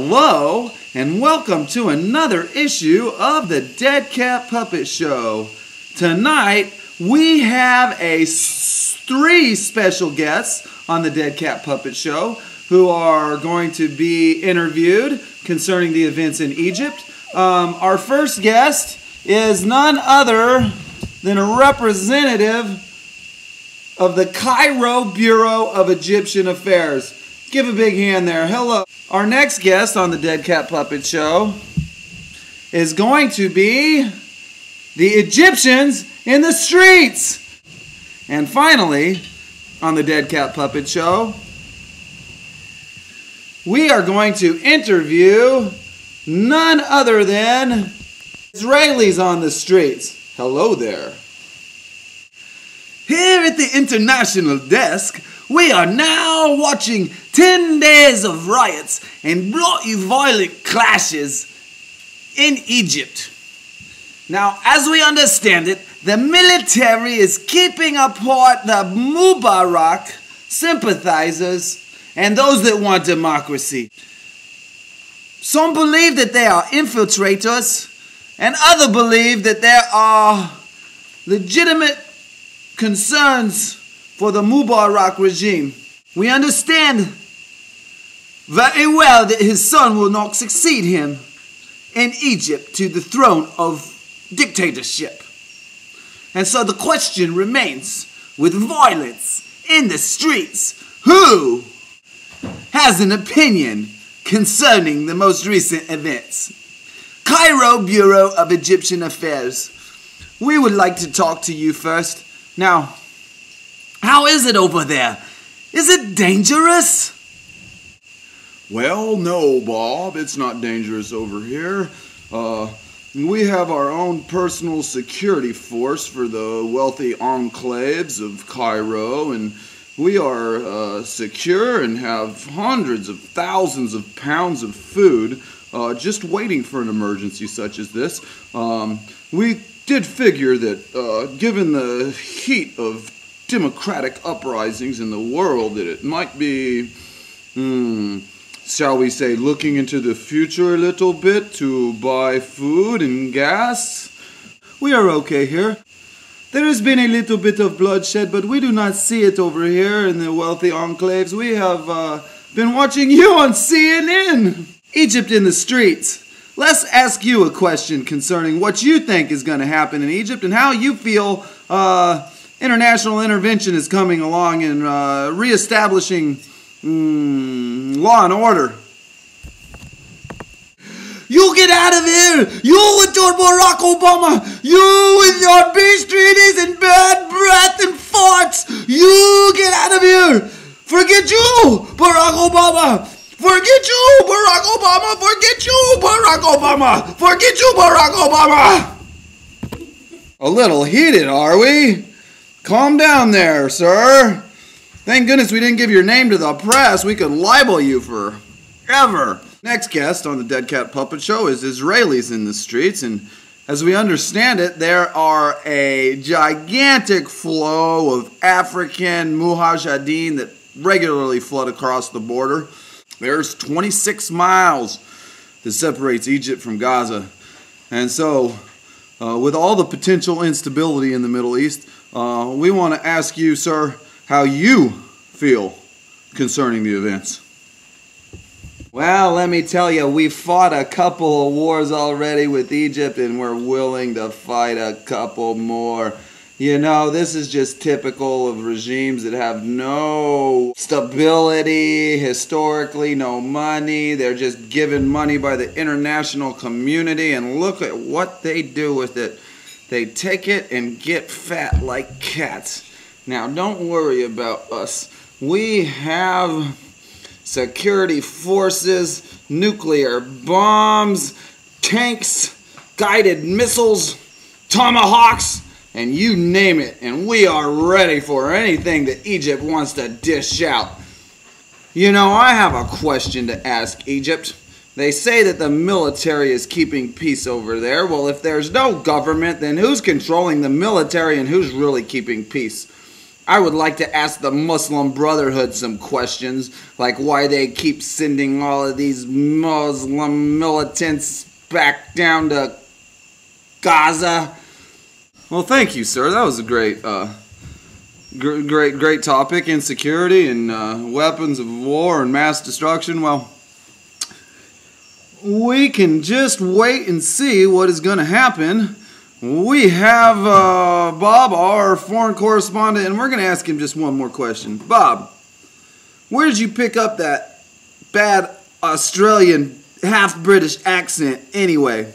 Hello, and welcome to another issue of the Dead Cat Puppet Show. Tonight, we have three special guests on the Dead Cat Puppet Show who are going to be interviewed concerning the events in Egypt. Our first guest is none other than a representative of the Cairo Bureau of Egyptian Affairs. Give a big hand there. Hello. Our next guest on the Dead Cat Puppet Show is going to be the Egyptians in the streets. And finally, on the Dead Cat Puppet Show, we are going to interview none other than Israelis on the streets. Hello there. Here at the International Desk, we are now watching 10 days of riots and bloody violent clashes in Egypt. Now, as we understand it, the military is keeping apart the Mubarak sympathizers and those that want democracy. Some believe that they are infiltrators, and others believe that there are legitimate concerns for the Mubarak regime. We understand very well that his son will not succeed him in Egypt to the throne of dictatorship. And so the question remains, with violence in the streets, who has an opinion concerning the most recent events? Cairo Bureau of Egyptian Affairs, we would like to talk to you first. Now, how is it over there? Is it dangerous? Well, no, Bob, it's not dangerous over here. We have our own personal security force for the wealthy enclaves of Cairo, and we are secure and have hundreds of thousands of pounds of food just waiting for an emergency such as this. We did figure that given the heat of democratic uprisings in the world, that it might be, shall we say, looking into the future a little bit to buy food and gas. We are okay here. There has been a little bit of bloodshed, but we do not see it over here in the wealthy enclaves. We have been watching you on CNN. Egypt in the streets. Let's ask you a question concerning what you think is going to happen in Egypt and how you feel international intervention is coming along and reestablishing law and order. You get out of here! You with your Barack Obama! You with your beach treaties and bad breath and farts! You get out of here! Forget you, Barack Obama! Forget you, Barack Obama! Forget you, Barack Obama! Forget you, Barack Obama! A little heated, are we? Calm down there, sir. Thank goodness we didn't give your name to the press. We could libel you forever. Next guest on the Dead Cat Puppet Show is Israelis in the streets, and as we understand it, there are a gigantic flow of African mujahideen that regularly flood across the border. There's 26 miles that separates Egypt from Gaza. And so, with all the potential instability in the Middle East, we want to ask you, sir, how you feel concerning the events. Well, let me tell you, we fought a couple of wars already with Egypt, and we're willing to fight a couple more. You know, this is just typical of regimes that have no stability, historically, no money. They're just given money by the international community, and look at what they do with it. They take it and get fat like cats. Now, don't worry about us. We have security forces, nuclear bombs, tanks, guided missiles, tomahawks, and you name it, and we are ready for anything that Egypt wants to dish out. You know, I have a question to ask Egypt. They say that the military is keeping peace over there. Well, if there's no government, then who's controlling the military and who's really keeping peace? I would like to ask the Muslim Brotherhood some questions, like why they keep sending all of these Muslim militants back down to Gaza. Well, thank you, sir. That was a great topic. Insecurity and weapons of war and mass destruction. Well, we can just wait and see what is going to happen. We have Bob, our foreign correspondent, and we're going to ask him just one more question. Bob, where did you pick up that bad Australian half-British accent anyway?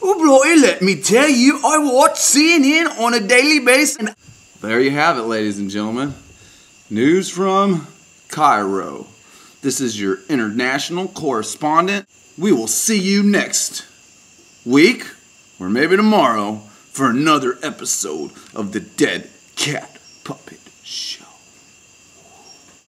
Oh, boy, let me tell you, I watch CNN on a daily basis. And there you have it, ladies and gentlemen. News from Cairo. This is your international correspondent. We will see you next week, or maybe tomorrow, for another episode of the Dead Cat Puppet Show.